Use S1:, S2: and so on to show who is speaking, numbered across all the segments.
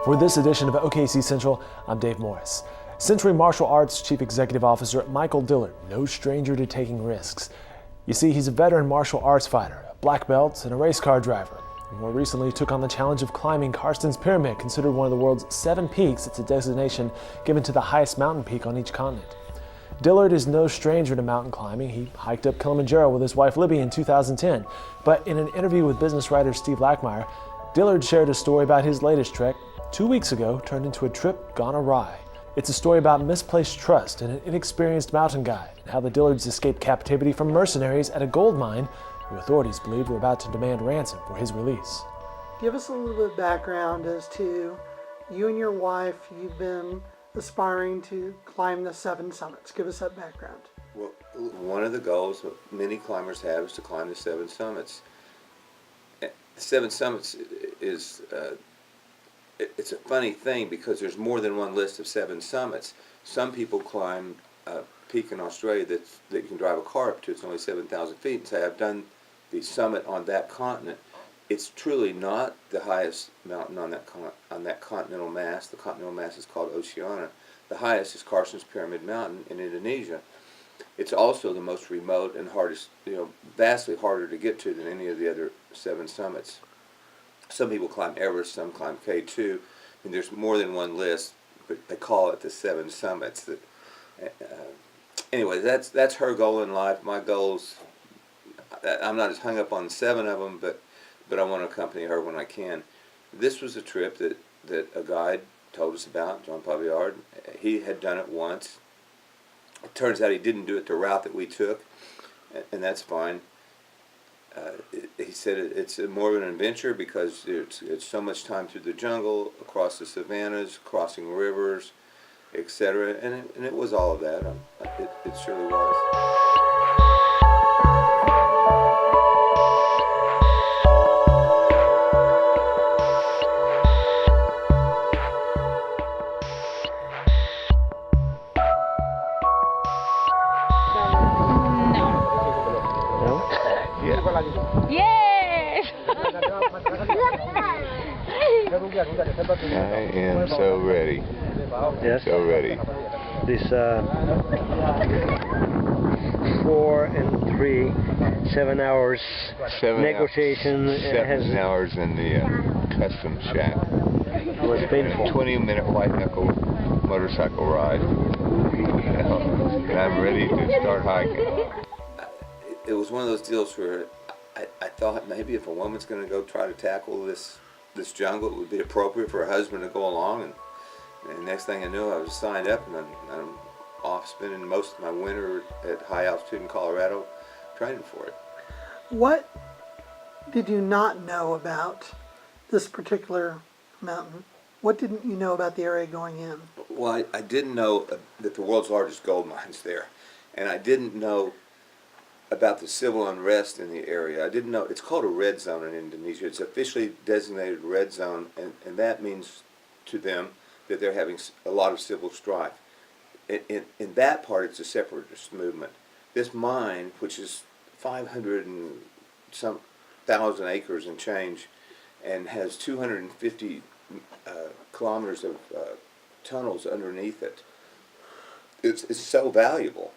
S1: For this edition of OKC Central, I'm Dave Morris. Century Martial Arts Chief Executive Officer Michael Dillard, no stranger to taking risks. You see, he's a veteran martial arts fighter, a black belt, and a race car driver. And more recently, he took on the challenge of climbing Carstensz Pyramid, considered one of the world's 7 peaks. It's a designation given to the highest mountain peak on each continent. Dillard is no stranger to mountain climbing. He hiked up Kilimanjaro with his wife Libby in 2010. But in an interview with business writer Steve Lackmeyer, Dillard shared a story about his latest trek 2 weeks ago turned into a trip gone awry. It's a story about misplaced trust and an inexperienced mountain guide, and how the Dillards escaped captivity from mercenaries at a gold mine who authorities believed were about to demand ransom for his release.
S2: Give us a little bit of background as to you and your wife. You've been aspiring to climb the 7 summits. Give us that background.
S3: Well, one of the goals many climbers have is to climb the 7 summits. The 7 summits is it's a funny thing because there's more than one list of 7 summits. Some people climb a peak in Australia that you can drive a car up to. It's only 7,000 feet, and say, I've done the summit on that continent. It's truly not the highest mountain on that continental mass. The continental mass is called Oceania. The highest is Carstensz Pyramid Mountain in Indonesia. It's also the most remote and hardest, vastly harder to get to than any of the other 7 summits. Some people climb Everest, some climb K2. I mean, there's more than one list, but they call it the 7 summits. Anyway, that's her goal in life. My goals, I'm not as hung up on 7 of them, but I want to accompany her when I can. This was a trip that a guide told us about, John Dillard. He had done it once. It turns out he didn't do it the route that we took, and that's fine. He said it's more of an adventure because it's so much time through the jungle, across the savannas, crossing rivers, etc. And it was all of that. It surely was.
S4: Yay!
S5: I am so ready.
S6: Yes.
S5: So ready.
S6: This 4 and 3, 7 hours
S5: 7
S6: negotiation
S5: Seven hours in the custom shack.
S6: was painful.
S5: 20-minute white knuckle motorcycle ride. And I'm ready to start hiking.
S3: It was one of those deals where I thought maybe if a woman's going to go try to tackle this jungle, it would be appropriate for her husband to go along. And next thing I knew, I was signed up, and I'm off spending most of my winter at high altitude in Colorado training for it.
S2: What did you not know about this particular mountain? What didn't you know about the area going in?
S3: Well, I didn't know that the world's largest gold mine's there, and I didn't know about the civil unrest in the area. I didn't know, it's called a red zone in Indonesia. It's officially designated red zone, and that means to them that they're having a lot of civil strife. In that part, it's a separatist movement. This mine, which is 500 and some thousand acres and change, and has 250 kilometers of tunnels underneath it, it's so valuable.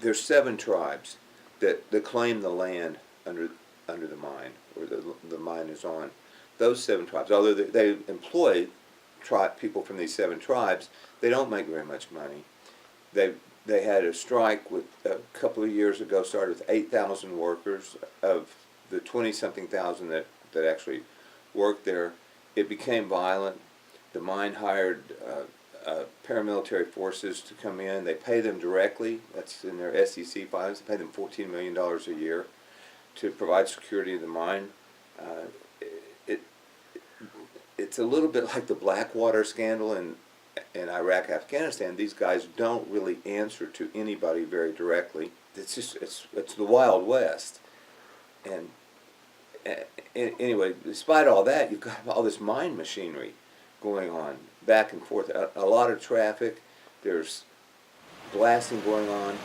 S3: There's 7 tribes that claim the land under the mine, or the mine is on. Those 7 tribes, although they employ people from these 7 tribes, they don't make very much money. They had a strike with a couple of years ago, started with 8,000 workers. Of the 20-something thousand that actually worked there, it became violent. The mine hired paramilitary forces to come in. They pay them directly. That's in their SEC filings. They pay them $14 million a year to provide security of the mine. It's a little bit like the Blackwater scandal in Iraq, Afghanistan. These guys don't really answer to anybody very directly. It's the Wild West. And anyway, despite all that, you've got all this mine machinery going on back and forth. A lot of traffic. There's blasting going on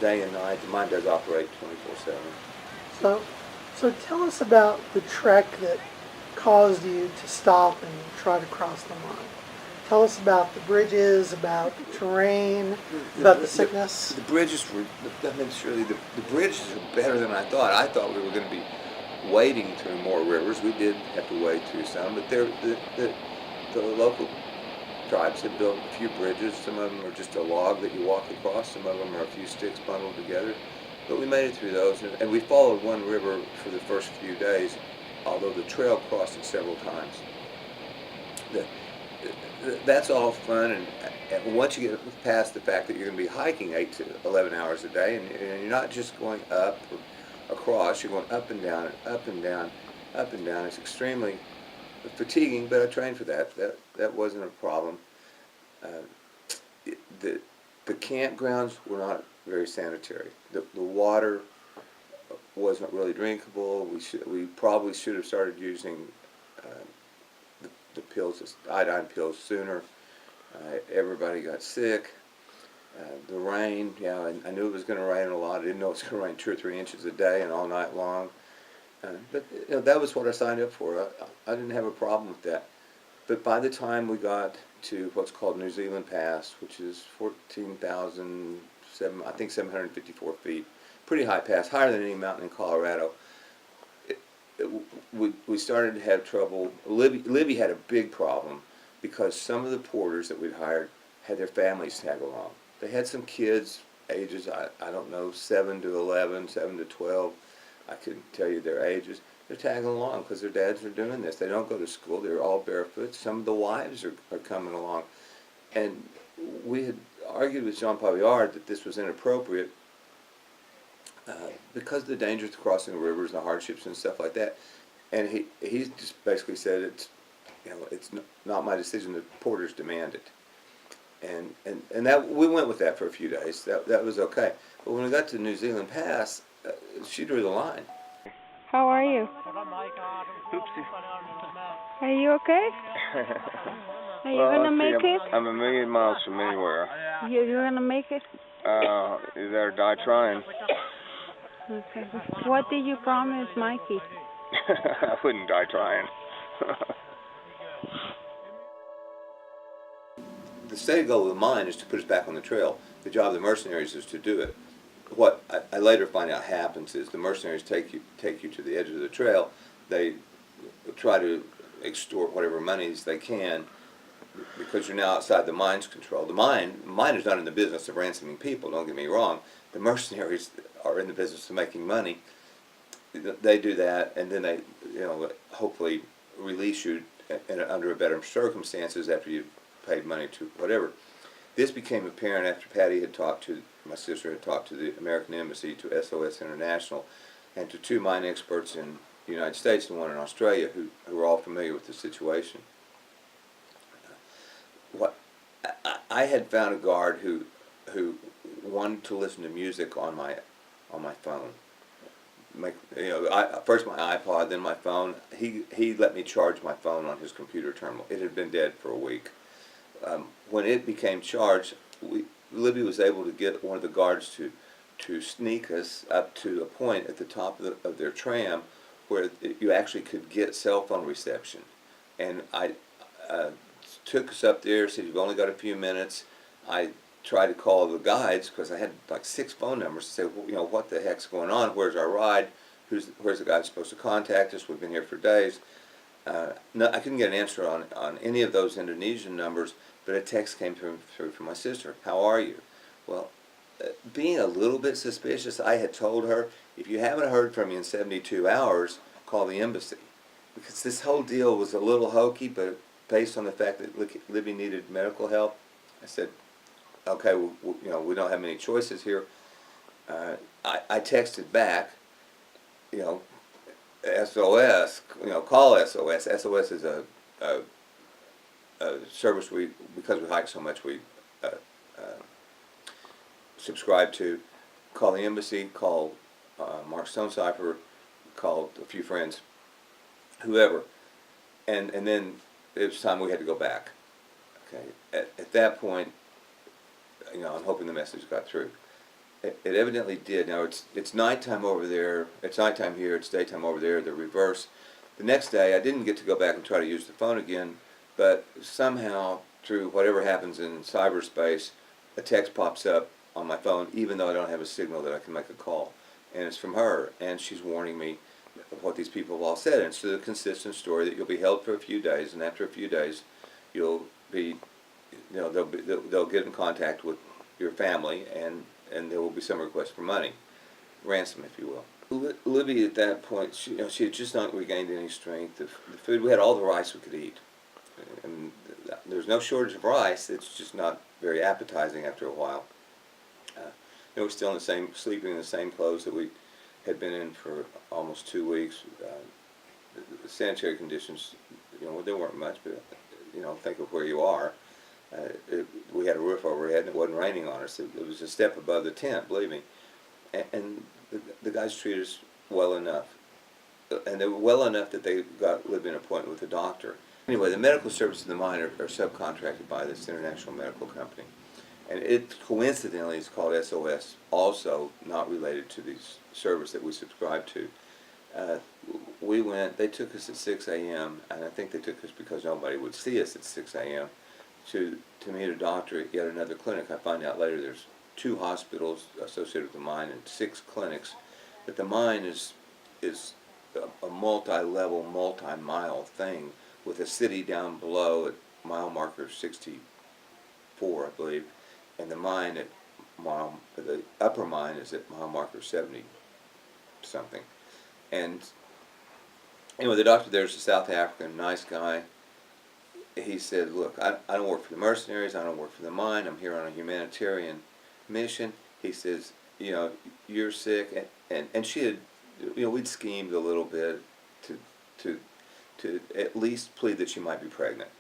S3: day and night. The mine does operate 24/7.
S2: So tell us about the trek that caused you to stop and try to cross the line? Tell us about the bridges, about the terrain, about the sickness.
S3: The bridges were, I mean, surely the bridges are better than I thought. I thought we were going to be wading through more rivers. We did have to wade through some, but the local tribes had built a few bridges. Some of them are just a log that you walk across. Some of them are a few sticks bundled together. But we made it through those, and we followed one river for the first few days, although the trail crossed it several times. That's all fun, and once you get past the fact that you're going to be hiking 8 to 11 hours a day, and you're not just going up or across, you're going up and down, and up and down, up and down. It's extremely fatiguing, but I trained for that. That wasn't a problem. The campgrounds were not very sanitary. The water wasn't really drinkable. We probably should have started using the pills, iodine pills, sooner. Everybody got sick. The rain, I knew it was going to rain a lot. I didn't know it was going to rain 2 or 3 inches a day and all night long. But that was what I signed up for. I didn't have a problem with that. But by the time we got to what's called New Zealand Pass, which is 754 feet, pretty high pass, higher than any mountain in Colorado, we started to have trouble. Libby had a big problem because some of the porters that we'd hired had their families tag along. They had some kids, ages, I don't know, 7 to 11, 7 to 12. I couldn't tell you their ages. They're tagging along because their dads are doing this. They don't go to school. They're all barefoot. Some of the wives are coming along. And we had argued with Jean Pavillard that this was inappropriate because of the dangers of crossing the rivers and the hardships and stuff like that. And he just basically said it's not my decision. The porters demand it. And that we went with that for a few days. That was okay. But when we got to New Zealand Pass, she drew the line.
S4: How are you?
S5: Oopsie.
S4: Are you okay? Are you gonna make it?
S5: I'm a million miles from anywhere.
S4: You're gonna make it?
S5: You better die trying.
S4: Okay. What did you promise, Mikey?
S5: I wouldn't die trying.
S3: The stated goal of the mine is to put us back on the trail. The job of the mercenaries is to do it. What I later find out happens is the mercenaries take you to the edge of the trail. They try to extort whatever monies they can because you're now outside the mine's control. The mine is not in the business of ransoming people, don't get me wrong. The mercenaries are in the business of making money. They do that, and then they hopefully release you under better circumstances after you've paid money to whatever. This became apparent after my sister had talked to the American Embassy, to SOS International, and to 2 mine experts in the United States and 1 in Australia who were all familiar with the situation. I had found a guard who wanted to listen to music on my phone. First my iPod, then my phone. He let me charge my phone on his computer terminal. It had been dead for a week. When it became charged, Libby was able to get one of the guards to sneak us up to a point at the top of their tram where you actually could get cell phone reception. And I took us up there, said, you've only got a few minutes. I tried to call the guides because I had like 6 phone numbers to say, well, what the heck's going on? Where's our ride? Where's the guy supposed to contact us? We've been here for days. No, I couldn't get an answer on any of those Indonesian numbers, but a text came through from my sister. How are you? Well, being a little bit suspicious, I had told her, if you haven't heard from me in 72 hours, call the embassy. Because this whole deal was a little hokey, but based on the fact that Libby needed medical help, I said, okay, we don't have many choices here. I texted back, SOS, call SOS. SOS is a service because we hike so much, we subscribe to. Call the embassy, call Mark Stonecipher, call a few friends, whoever. And then it was time we had to go back. Okay. At that point, I'm hoping the message got through. It evidently did. Now it's nighttime over there. It's nighttime here. It's daytime over there. The reverse. The next day, I didn't get to go back and try to use the phone again, but somehow, through whatever happens in cyberspace, a text pops up on my phone, even though I don't have a signal that I can make a call. And it's from her, and she's warning me of what these people have all said. And it's the consistent story that you'll be held for a few days, and after a few days, you'll be, they'll get in contact with your family, and there will be some request for money, ransom, if you will. Libby, at that point, she had just not regained any strength. The food, we had all the rice we could eat. And there's no shortage of rice. It's just not very appetizing after a while. We're still sleeping in the same clothes that we had been in for almost 2 weeks. The sanitary conditions, there weren't much, but think of where you are. We had a roof overhead, and it wasn't raining on us. It was a step above the tent, believe me. And the guys treated us well enough. And they were well enough that they got Libby an appointment with a doctor. Anyway, the medical services of the mine are subcontracted by this international medical company. And it coincidentally is called SOS, also not related to the service that we subscribe to. We went, they took us at 6 a.m., and I think they took us because nobody would see us at 6 a.m., to meet a doctor at yet another clinic. I find out later there's 2 hospitals associated with the mine and 6 clinics. But the mine is a multi-level, multi-mile thing with a city down below at mile marker 64, I believe, and the mine at the upper mine is at mile marker 70 something. And anyway, the doctor there is a South African, nice guy. He said, look, I don't work for the mercenaries, I don't work for the mine, I'm here on a humanitarian mission. He says, you're sick, and she had, we'd schemed a little bit to at least plead that she might be pregnant.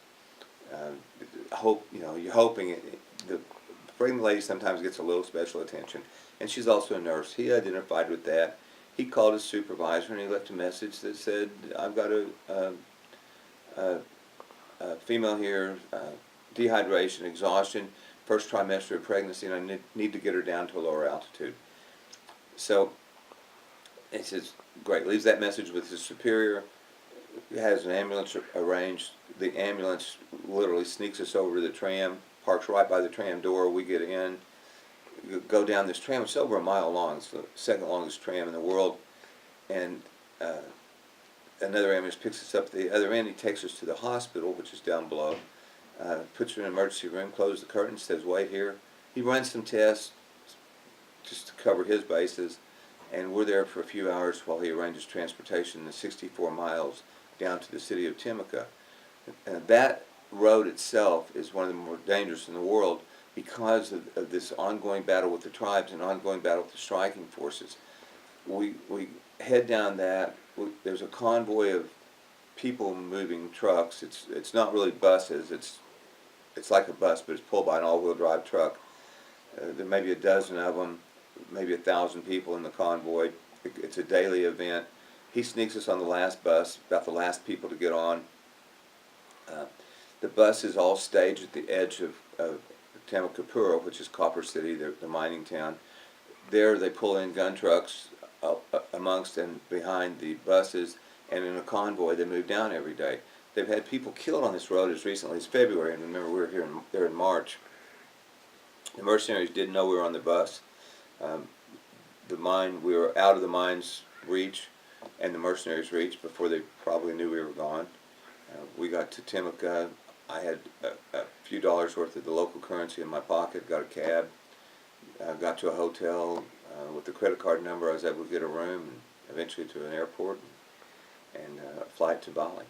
S3: You're hoping the pregnant lady sometimes gets a little special attention, and she's also a nurse. He identified with that. He called his supervisor and he left a message that said, I've got a female here, dehydration, exhaustion, first trimester of pregnancy, and I need to get her down to a lower altitude. So he says, great, leaves that message with his superior, has an ambulance arranged. The ambulance literally sneaks us over to the tram, parks right by the tram door. We get in, go down this tram. It's over a mile long. It's the second longest tram in the world. And another ambulance picks us up at the other end. He takes us to the hospital, which is down below, puts her in an emergency room, closes the curtain, says, wait here. He runs some tests just to cover his bases, and we're there for a few hours while he arranges transportation the 64 miles down to the city of Timika. And that road itself is one of the more dangerous in the world because of this ongoing battle with the tribes and ongoing battle with the striking forces. We head down that. There's a convoy of people moving trucks. It's not really buses. It's like a bus, but it's pulled by an all-wheel drive truck. There may be a dozen of them, maybe 1,000 people in the convoy. It's a daily event. He sneaks us on the last bus, about the last people to get on. The bus is all staged at the edge of Tamakapura, which is Copper City, the mining town. There they pull in gun trucks amongst and behind the buses, and in a convoy they move down every day. They've had people killed on this road as recently as February, and remember we were there in March. The mercenaries didn't know we were on the bus. We were out of the mine's reach and the mercenaries' reach before they probably knew we were gone. We got to Timika. I had a few dollars worth of the local currency in my pocket, got a cab, got to a hotel. With the credit card number, I was able to get a room, and eventually to an airport, and a flight to Bali.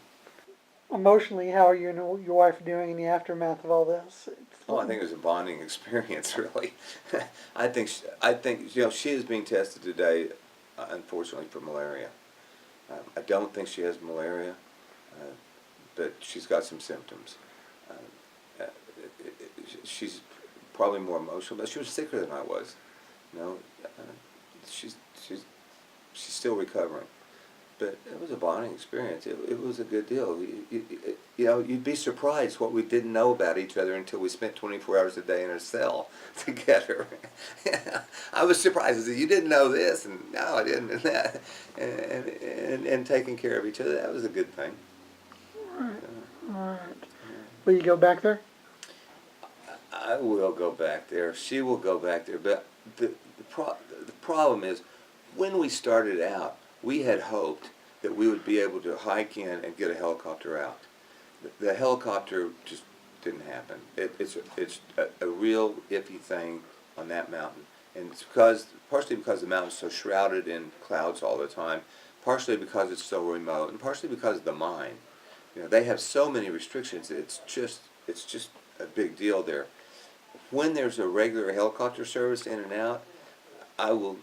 S2: Emotionally, how are you and your wife doing in the aftermath of all this?
S3: I think it was a bonding experience, really. I think she is being tested today, unfortunately, for malaria. I don't think she has malaria, but she's got some symptoms. She's probably more emotional, but she was sicker than I was. She's still recovering. But it was a bonding experience. It was a good deal. You know, you'd be surprised what we didn't know about each other until we spent 24 hours a day in a cell together. I was surprised. I said, you didn't know this, and no, I didn't, and that, and taking care of each other. That was a good thing.
S2: All right. All right. Will you go back there?
S3: I will go back there. She will go back there. But the problem is, when we started out, we had hoped that we would be able to hike in and get a helicopter out. The helicopter just didn't happen. It's a real iffy thing on that mountain. And it's partially because the mountain's so shrouded in clouds all the time, partially because it's so remote, and partially because of the mine. You know, they have so many restrictions. It's just a big deal there. When there's a regular helicopter service in and out, I will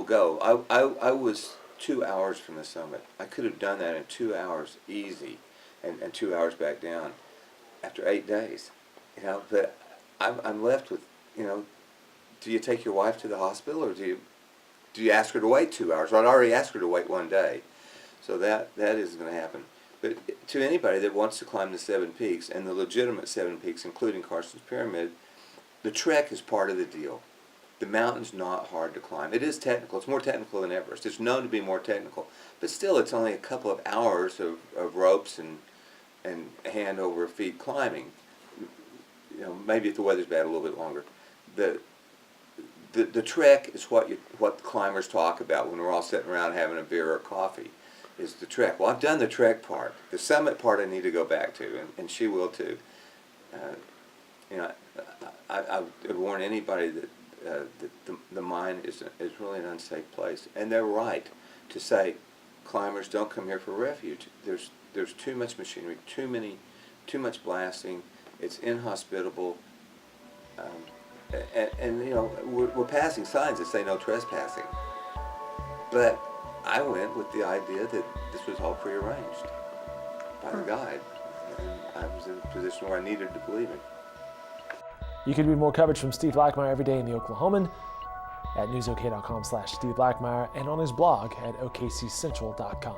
S3: go. I was 2 hours from the summit. I could have done that in 2 hours easy, and 2 hours back down after 8 days. You know, but I'm left with, you know, do you take your wife to the hospital, or do you ask her to wait 2 hours? Well, I'd already asked her to wait 1 day, so that isn't going to happen. But to anybody that wants to climb the 7 peaks, and the legitimate 7 peaks, including Carstensz Pyramid, the trek is part of the deal. The mountain's not hard to climb. It is technical. It's more technical than Everest. It's known to be more technical. But still, it's only a couple of hours of ropes and hand over feet climbing. You know, maybe if the weather's bad, a little bit longer. The trek is what climbers talk about when we're all sitting around having a beer or coffee, is the trek. Well, I've done the trek part. The summit part I need to go back to, and she will too. You know, I would warn anybody that the mine is really an unsafe place, and they're right to say climbers don't come here for refuge. There's too much machinery, too much blasting. It's inhospitable, and you know, we're passing signs that say no trespassing. But I went with the idea that this was all prearranged by the guide, and I was in a position where I needed to believe it.
S1: You can read more coverage from Steve Lackmeyer every day in the Oklahoman at newsok.com/Steve Lackmeyer and on his blog at okccentral.com.